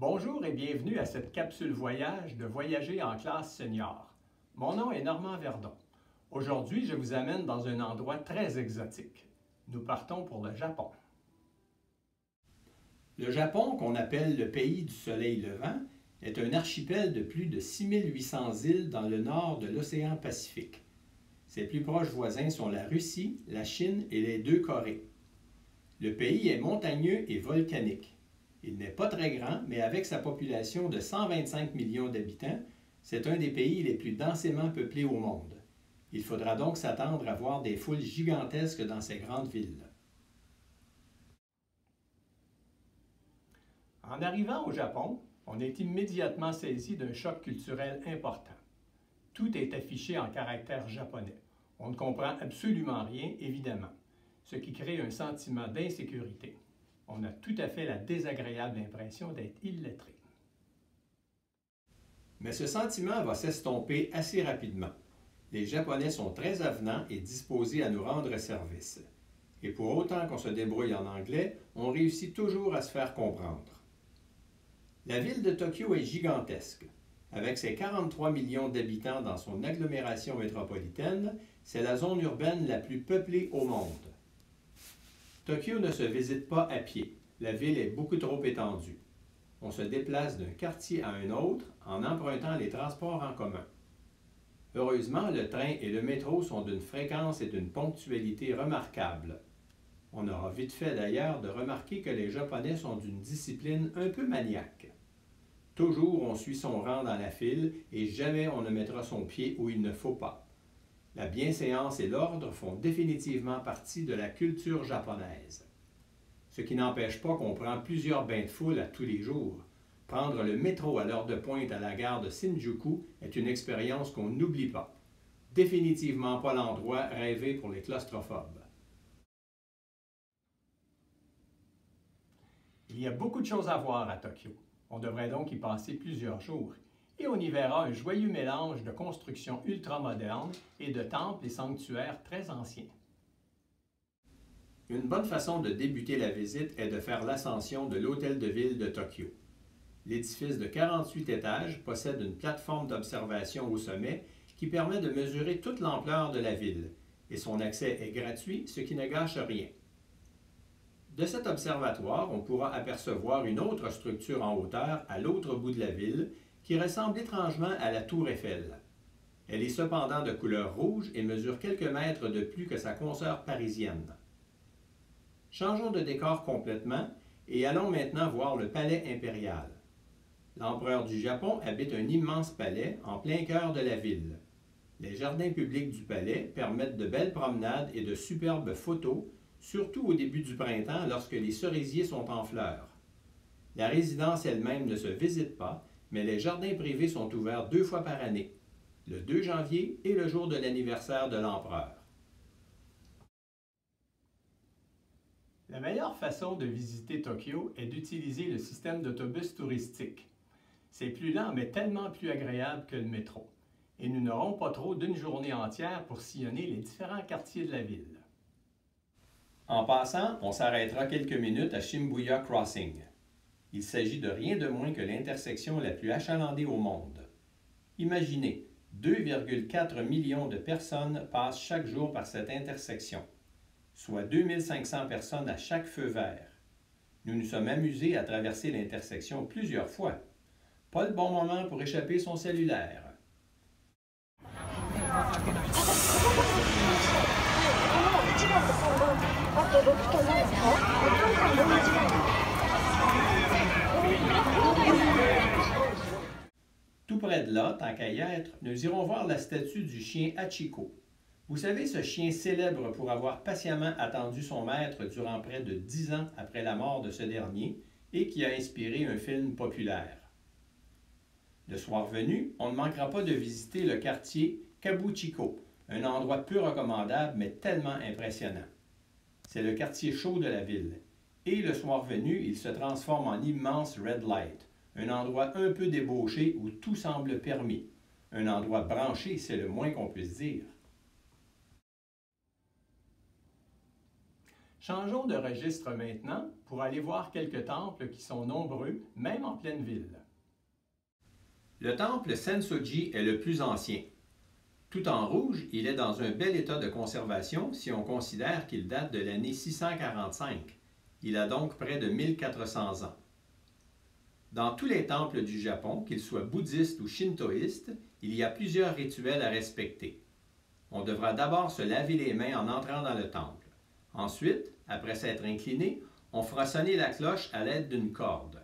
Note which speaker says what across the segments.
Speaker 1: Bonjour et bienvenue à cette capsule voyage de Voyager en classe senior. Mon nom est Normand Verdon. Aujourd'hui, je vous amène dans un endroit très exotique. Nous partons pour le Japon. Le Japon, qu'on appelle le pays du soleil levant, est un archipel de plus de 6800 îles dans le nord de l'océan Pacifique. Ses plus proches voisins sont la Russie, la Chine et les deux Corées. Le pays est montagneux et volcanique. Il n'est pas très grand, mais avec sa population de 125 millions d'habitants, c'est un des pays les plus densément peuplés au monde. Il faudra donc s'attendre à voir des foules gigantesques dans ces grandes villes. En arrivant au Japon, on est immédiatement saisi d'un choc culturel important. Tout est affiché en caractères japonais. On ne comprend absolument rien, évidemment, ce qui crée un sentiment d'insécurité. On a tout à fait la désagréable impression d'être illettré. Mais ce sentiment va s'estomper assez rapidement. Les Japonais sont très avenants et disposés à nous rendre service. Et pour autant qu'on se débrouille en anglais, on réussit toujours à se faire comprendre. La ville de Tokyo est gigantesque. Avec ses 43 millions d'habitants dans son agglomération métropolitaine, c'est la zone urbaine la plus peuplée au monde. Tokyo ne se visite pas à pied. La ville est beaucoup trop étendue. On se déplace d'un quartier à un autre en empruntant les transports en commun. Heureusement, le train et le métro sont d'une fréquence et d'une ponctualité remarquables. On aura vite fait d'ailleurs de remarquer que les Japonais sont d'une discipline un peu maniaque. Toujours on suit son rang dans la file et jamais on ne mettra son pied où il ne faut pas. La bienséance et l'ordre font définitivement partie de la culture japonaise. Ce qui n'empêche pas qu'on prend plusieurs bains de foule à tous les jours. Prendre le métro à l'heure de pointe à la gare de Shinjuku est une expérience qu'on n'oublie pas. Définitivement pas l'endroit rêvé pour les claustrophobes. Il y a beaucoup de choses à voir à Tokyo. On devrait donc y passer plusieurs jours. Et on y verra un joyeux mélange de constructions ultramodernes et de temples et sanctuaires très anciens. Une bonne façon de débuter la visite est de faire l'ascension de l'hôtel de ville de Tokyo. L'édifice de 48 étages possède une plateforme d'observation au sommet qui permet de mesurer toute l'ampleur de la ville, et son accès est gratuit, ce qui ne gâche rien. De cet observatoire, on pourra apercevoir une autre structure en hauteur à l'autre bout de la ville qui ressemble étrangement à la tour Eiffel. Elle est cependant de couleur rouge et mesure quelques mètres de plus que sa consoeur parisienne. Changeons de décor complètement et allons maintenant voir le palais impérial. L'empereur du Japon habite un immense palais en plein cœur de la ville. Les jardins publics du palais permettent de belles promenades et de superbes photos, surtout au début du printemps lorsque les cerisiers sont en fleurs. La résidence elle-même ne se visite pas, mais les jardins privés sont ouverts 2 fois par année, le 2 janvier et le jour de l'anniversaire de l'empereur. La meilleure façon de visiter Tokyo est d'utiliser le système d'autobus touristique. C'est plus lent mais tellement plus agréable que le métro. Et nous n'aurons pas trop d'une journée entière pour sillonner les différents quartiers de la ville. En passant, on s'arrêtera quelques minutes à Shibuya Crossing. Il s'agit de rien de moins que l'intersection la plus achalandée au monde. Imaginez, 2,4 millions de personnes passent chaque jour par cette intersection, soit 2500 personnes à chaque feu vert. Nous nous sommes amusés à traverser l'intersection plusieurs fois. Pas le bon moment pour échapper son cellulaire. Tout près de là, tant qu'à y être, nous irons voir la statue du chien Hachiko. Vous savez, ce chien célèbre pour avoir patiemment attendu son maître durant près de 10 ans après la mort de ce dernier et qui a inspiré un film populaire. Le soir venu, on ne manquera pas de visiter le quartier Kabuchiko, un endroit peu recommandable mais tellement impressionnant. C'est le quartier chaud de la ville. Et le soir venu, il se transforme en immense red light, un endroit un peu débauché où tout semble permis. Un endroit branché, c'est le moins qu'on puisse dire. Changeons de registre maintenant pour aller voir quelques temples qui sont nombreux, même en pleine ville. Le temple Sensoji est le plus ancien. Tout en rouge, il est dans un bel état de conservation si on considère qu'il date de l'année 645. Il a donc près de 1400 ans. Dans tous les temples du Japon, qu'ils soient bouddhistes ou shintoïstes, il y a plusieurs rituels à respecter. On devra d'abord se laver les mains en entrant dans le temple. Ensuite, après s'être incliné, on fera sonner la cloche à l'aide d'une corde.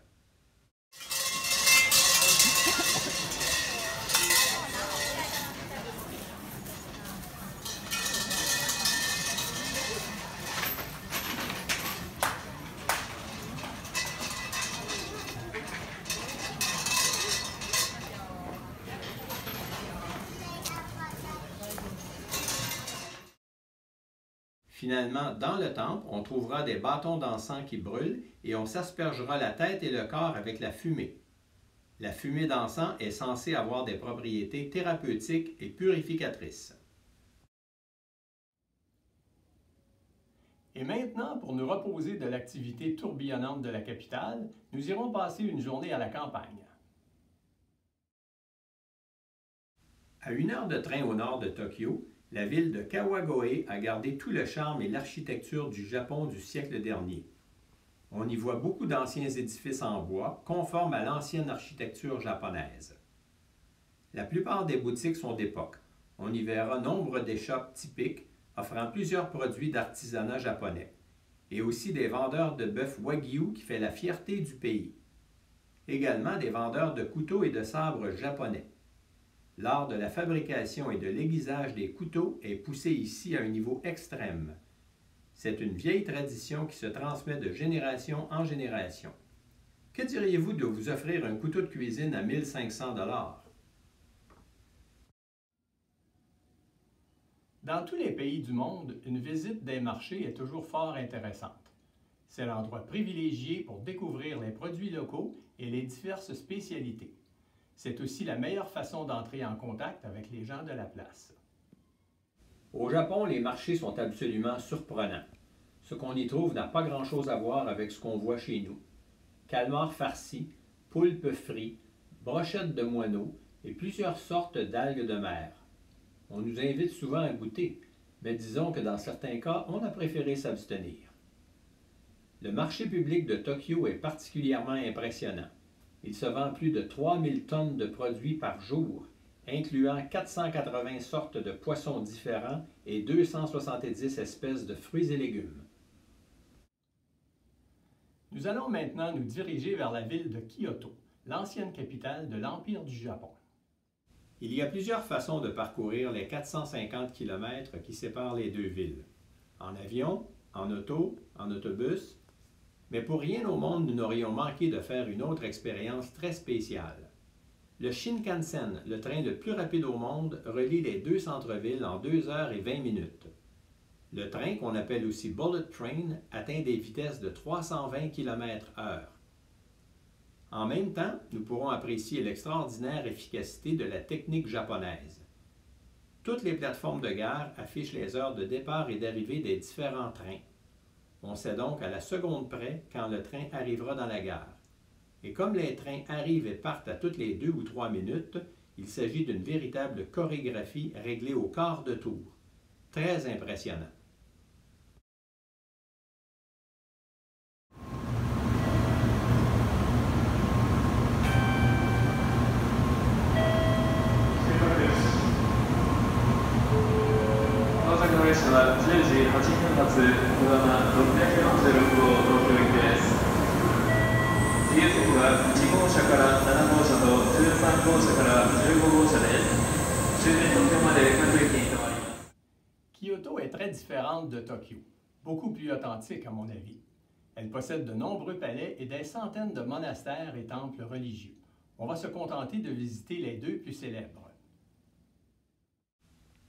Speaker 1: Finalement, dans le temple, on trouvera des bâtons d'encens qui brûlent et on s'aspergera la tête et le corps avec la fumée. La fumée d'encens est censée avoir des propriétés thérapeutiques et purificatrices. Et maintenant, pour nous reposer de l'activité tourbillonnante de la capitale, nous irons passer une journée à la campagne. À 1 heure de train au nord de Tokyo, la ville de Kawagoe a gardé tout le charme et l'architecture du Japon du siècle dernier. On y voit beaucoup d'anciens édifices en bois, conformes à l'ancienne architecture japonaise. La plupart des boutiques sont d'époque. On y verra nombre d'échoppes typiques, offrant plusieurs produits d'artisanat japonais, et aussi des vendeurs de bœuf wagyu qui fait la fierté du pays. Également des vendeurs de couteaux et de sabres japonais. L'art de la fabrication et de l'aiguisage des couteaux est poussé ici à un niveau extrême. C'est une vieille tradition qui se transmet de génération en génération. Que diriez-vous de vous offrir un couteau de cuisine à 1500 $? Dans tous les pays du monde, une visite des marchés est toujours fort intéressante. C'est l'endroit privilégié pour découvrir les produits locaux et les diverses spécialités. C'est aussi la meilleure façon d'entrer en contact avec les gens de la place. Au Japon, les marchés sont absolument surprenants. Ce qu'on y trouve n'a pas grand-chose à voir avec ce qu'on voit chez nous. Calmars farcis, poulpes frits, brochettes de moineaux et plusieurs sortes d'algues de mer. On nous invite souvent à goûter, mais disons que dans certains cas, on a préféré s'abstenir. Le marché public de Tokyo est particulièrement impressionnant. Il se vend plus de 3000 tonnes de produits par jour, incluant 480 sortes de poissons différents et 270 espèces de fruits et légumes. Nous allons maintenant nous diriger vers la ville de Kyoto, l'ancienne capitale de l'Empire du Japon. Il y a plusieurs façons de parcourir les 450 km qui séparent les deux villes. En avion, en auto, en autobus. Mais pour rien au monde, nous n'aurions manqué de faire une autre expérience très spéciale. Le Shinkansen, le train le plus rapide au monde, relie les deux centres-villes en 2 heures et 20 minutes. Le train, qu'on appelle aussi Bullet Train, atteint des vitesses de 320 km/h. En même temps, nous pourrons apprécier l'extraordinaire efficacité de la technique japonaise. Toutes les plateformes de gare affichent les heures de départ et d'arrivée des différents trains. On sait donc à la seconde près quand le train arrivera dans la gare. Et comme les trains arrivent et partent à toutes les 2 ou 3 minutes, il s'agit d'une véritable chorégraphie réglée au quart de tour. Très impressionnant. Kyoto est très différente de Tokyo, beaucoup plus authentique à mon avis. Elle possède de nombreux palais et des centaines de monastères et temples religieux. On va se contenter de visiter les deux plus célèbres.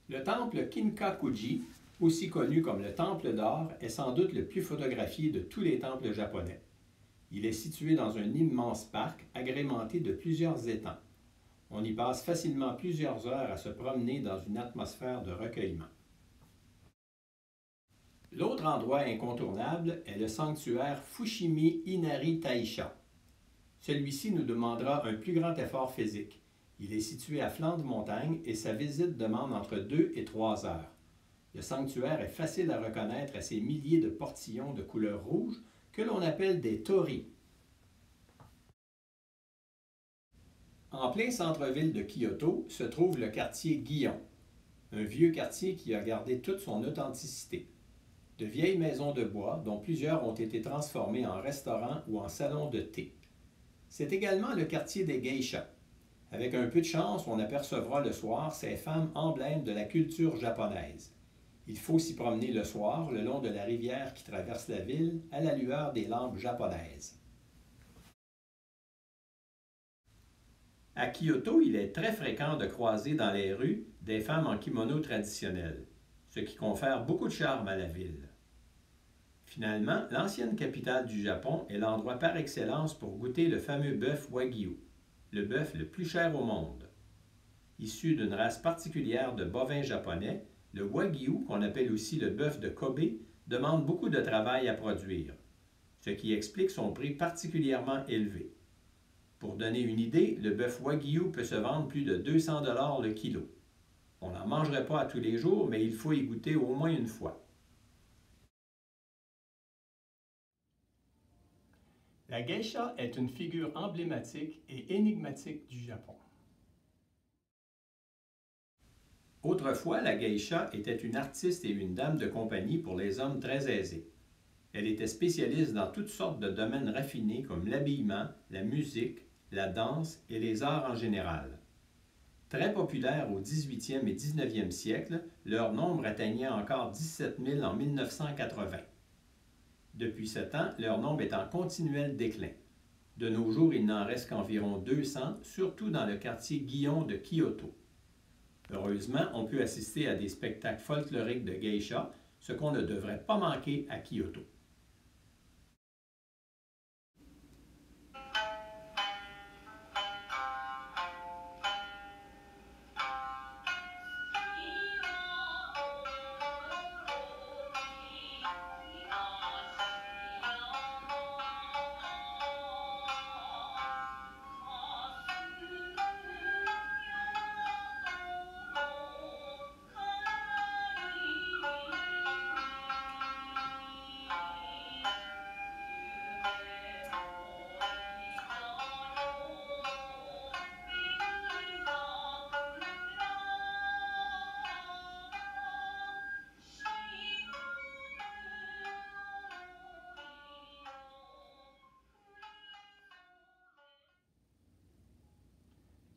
Speaker 1: Le temple Kinkakuji, aussi connu comme le Temple d'or, est sans doute le plus photographié de tous les temples japonais. Il est situé dans un immense parc agrémenté de plusieurs étangs. On y passe facilement plusieurs heures à se promener dans une atmosphère de recueillement. L'autre endroit incontournable est le sanctuaire Fushimi Inari Taisha. Celui-ci nous demandera un plus grand effort physique. Il est situé à flanc de montagne et sa visite demande entre 2 et 3 heures. Le sanctuaire est facile à reconnaître à ses milliers de portillons de couleur rouge que l'on appelle des torii. En plein centre-ville de Kyoto se trouve le quartier Gion, un vieux quartier qui a gardé toute son authenticité. De vieilles maisons de bois, dont plusieurs ont été transformées en restaurants ou en salons de thé. C'est également le quartier des geishas. Avec un peu de chance, on apercevra le soir ces femmes emblèmes de la culture japonaise. Il faut s'y promener le soir, le long de la rivière qui traverse la ville, à la lueur des lampes japonaises. À Kyoto, il est très fréquent de croiser dans les rues des femmes en kimono traditionnel, ce qui confère beaucoup de charme à la ville. Finalement, l'ancienne capitale du Japon est l'endroit par excellence pour goûter le fameux bœuf Wagyu, le bœuf le plus cher au monde. Issu d'une race particulière de bovins japonais, le Wagyu, qu'on appelle aussi le bœuf de Kobe, demande beaucoup de travail à produire, ce qui explique son prix particulièrement élevé. Pour donner une idée, le bœuf Wagyu peut se vendre plus de 200 $ le kilo. On n'en mangerait pas à tous les jours, mais il faut y goûter au moins une fois. La geisha est une figure emblématique et énigmatique du Japon. Autrefois, la geisha était une artiste et une dame de compagnie pour les hommes très aisés. Elle était spécialiste dans toutes sortes de domaines raffinés comme l'habillement, la musique, la danse et les arts en général. Très populaires au 18e et 19e siècle, leur nombre atteignait encore 17 000 en 1980. Depuis ce temps, leur nombre est en continuel déclin. De nos jours, il n'en reste qu'environ 200, surtout dans le quartier Gion de Kyoto. Heureusement, on peut assister à des spectacles folkloriques de geisha, ce qu'on ne devrait pas manquer à Kyoto.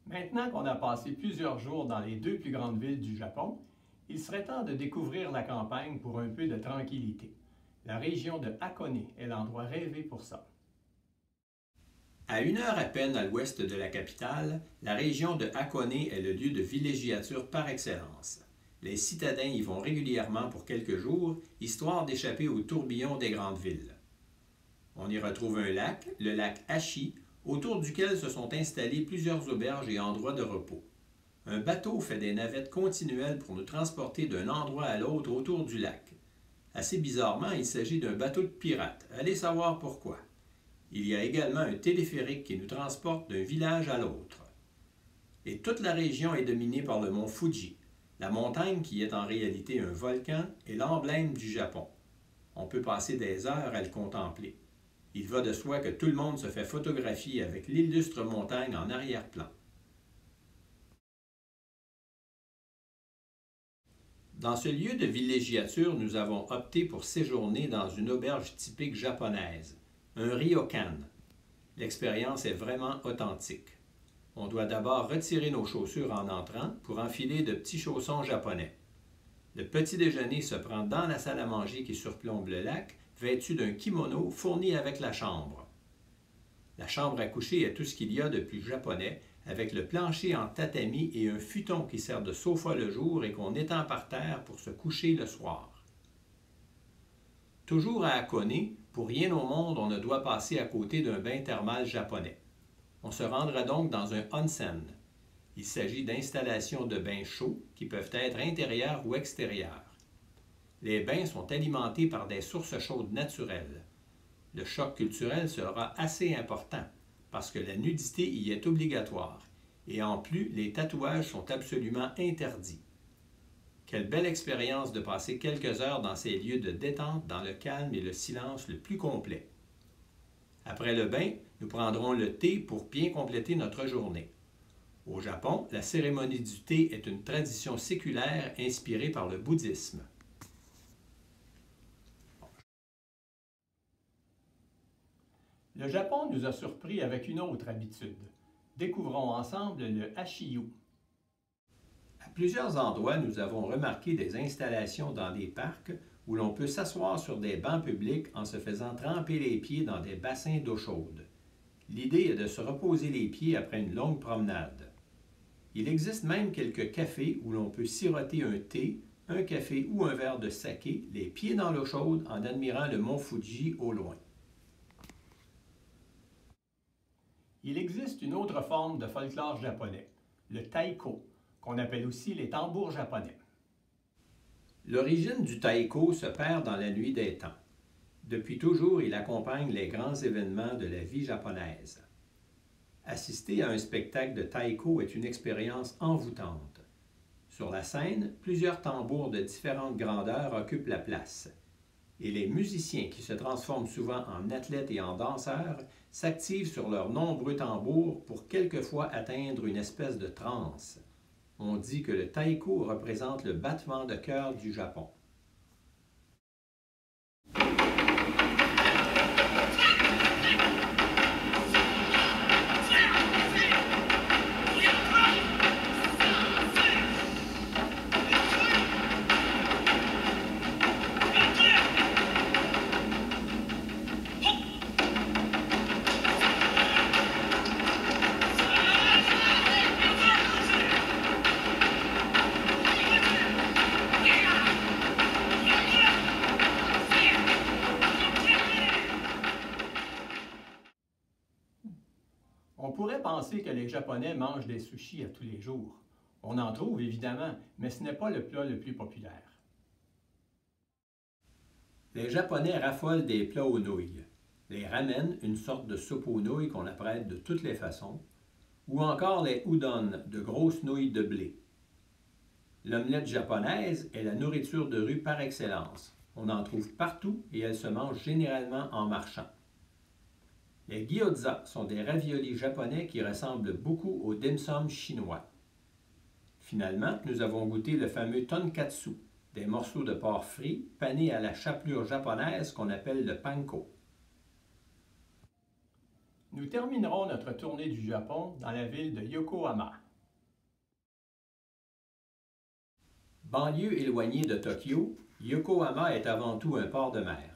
Speaker 1: Maintenant qu'on a passé plusieurs jours dans les deux plus grandes villes du Japon, il serait temps de découvrir la campagne pour un peu de tranquillité. La région de Hakone est l'endroit rêvé pour ça. À 1 heure à peine à l'ouest de la capitale, la région de Hakone est le lieu de villégiature par excellence. Les citadins y vont régulièrement pour quelques jours, histoire d'échapper aux tourbillons des grandes villes. On y retrouve un lac, le lac Ashi, autour duquel se sont installées plusieurs auberges et endroits de repos. Un bateau fait des navettes continuelles pour nous transporter d'un endroit à l'autre autour du lac. Assez bizarrement, il s'agit d'un bateau de pirate. Allez savoir pourquoi. Il y a également un téléphérique qui nous transporte d'un village à l'autre. Et toute la région est dominée par le mont Fuji, la montagne qui est en réalité un volcan et l'emblème du Japon. On peut passer des heures à le contempler. Il va de soi que tout le monde se fait photographier avec l'illustre montagne en arrière-plan. Dans ce lieu de villégiature, nous avons opté pour séjourner dans une auberge typique japonaise, un ryokan. L'expérience est vraiment authentique. On doit d'abord retirer nos chaussures en entrant pour enfiler de petits chaussons japonais. Le petit déjeuner se prend dans la salle à manger qui surplombe le lac, vêtu d'un kimono fourni avec la chambre. La chambre à coucher est tout ce qu'il y a de plus japonais, avec le plancher en tatami et un futon qui sert de sofa le jour et qu'on étend par terre pour se coucher le soir. Toujours à Hakone, pour rien au monde on ne doit passer à côté d'un bain thermal japonais. On se rendra donc dans un onsen. Il s'agit d'installations de bains chauds qui peuvent être intérieurs ou extérieurs. Les bains sont alimentés par des sources chaudes naturelles. Le choc culturel sera assez important parce que la nudité y est obligatoire et en plus, les tatouages sont absolument interdits. Quelle belle expérience de passer quelques heures dans ces lieux de détente dans le calme et le silence le plus complet. Après le bain, nous prendrons le thé pour bien compléter notre journée. Au Japon, la cérémonie du thé est une tradition séculaire inspirée par le bouddhisme. Le Japon nous a surpris avec une autre habitude. Découvrons ensemble le hashiyu. À plusieurs endroits, nous avons remarqué des installations dans des parcs où l'on peut s'asseoir sur des bancs publics en se faisant tremper les pieds dans des bassins d'eau chaude. L'idée est de se reposer les pieds après une longue promenade. Il existe même quelques cafés où l'on peut siroter un thé, un café ou un verre de saké, les pieds dans l'eau chaude en admirant le mont Fuji au loin. Il existe une autre forme de folklore japonais, le taiko, qu'on appelle aussi les tambours japonais. L'origine du taiko se perd dans la nuit des temps. Depuis toujours, il accompagne les grands événements de la vie japonaise. Assister à un spectacle de taiko est une expérience envoûtante. Sur la scène, plusieurs tambours de différentes grandeurs occupent la place. Et les musiciens, qui se transforment souvent en athlètes et en danseurs, s'activent sur leurs nombreux tambours pour quelquefois atteindre une espèce de transe. On dit que le taiko représente le battement de cœur du Japon. On pourrait penser que les Japonais mangent des sushis à tous les jours. On en trouve évidemment, mais ce n'est pas le plat le plus populaire. Les Japonais raffolent des plats aux nouilles. Les ramen, une sorte de soupe aux nouilles qu'on apprête de toutes les façons, ou encore les udon, de grosses nouilles de blé. L'omelette japonaise est la nourriture de rue par excellence. On en trouve partout et elle se mange généralement en marchant. Les gyoza sont des raviolis japonais qui ressemblent beaucoup aux dim sum chinois. Finalement, nous avons goûté le fameux tonkatsu, des morceaux de porc frit panés à la chapelure japonaise qu'on appelle le panko. Nous terminerons notre tournée du Japon dans la ville de Yokohama. Banlieue éloignée de Tokyo, Yokohama est avant tout un port de mer.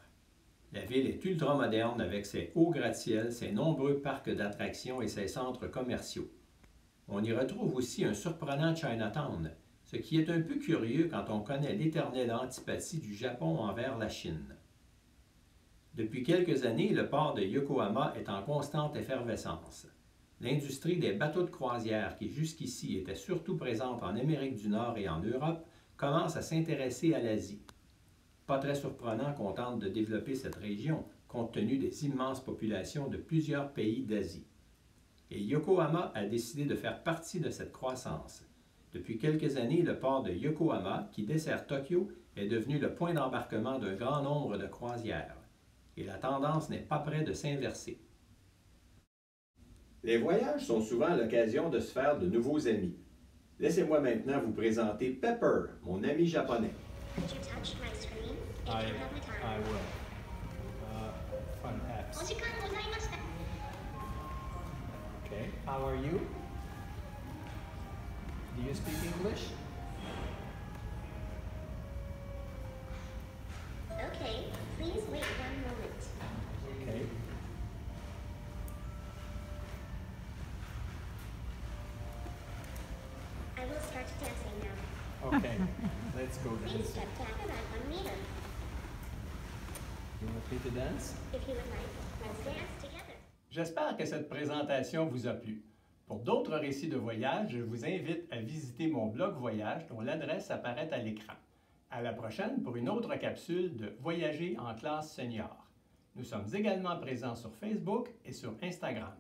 Speaker 1: La ville est ultra-moderne avec ses hauts gratte-ciels, ses nombreux parcs d'attractions et ses centres commerciaux. On y retrouve aussi un surprenant Chinatown, ce qui est un peu curieux quand on connaît l'éternelle antipathie du Japon envers la Chine. Depuis quelques années, le port de Yokohama est en constante effervescence. L'industrie des bateaux de croisière, qui jusqu'ici était surtout présente en Amérique du Nord et en Europe, commence à s'intéresser à l'Asie. Pas très surprenant qu'on tente de développer cette région, compte tenu des immenses populations de plusieurs pays d'Asie. Et Yokohama a décidé de faire partie de cette croissance. Depuis quelques années, le port de Yokohama, qui dessert Tokyo, est devenu le point d'embarquement d'un grand nombre de croisières. Et la tendance n'est pas près de s'inverser. Les voyages sont souvent l'occasion de se faire de nouveaux amis. Laissez-moi maintenant vous présenter Pepper, mon ami japonais. I will. Fun apps. Okay, how are you? Do you speak English?
Speaker 2: Okay, please wait 1 moment.
Speaker 1: Okay.
Speaker 2: I will start dancing now.
Speaker 1: Okay, let's go
Speaker 2: Please
Speaker 1: dance.
Speaker 2: step back around 1 meter.
Speaker 1: You want me to dance?
Speaker 2: If you would like, let's dance together.
Speaker 1: J'espère que cette présentation vous a plu. Pour d'autres récits de voyage, je vous invite à visiter mon blog voyage dont l'adresse apparaît à l'écran. À la prochaine pour une autre capsule de Voyager en classe senior. Nous sommes également présents sur Facebook et sur Instagram.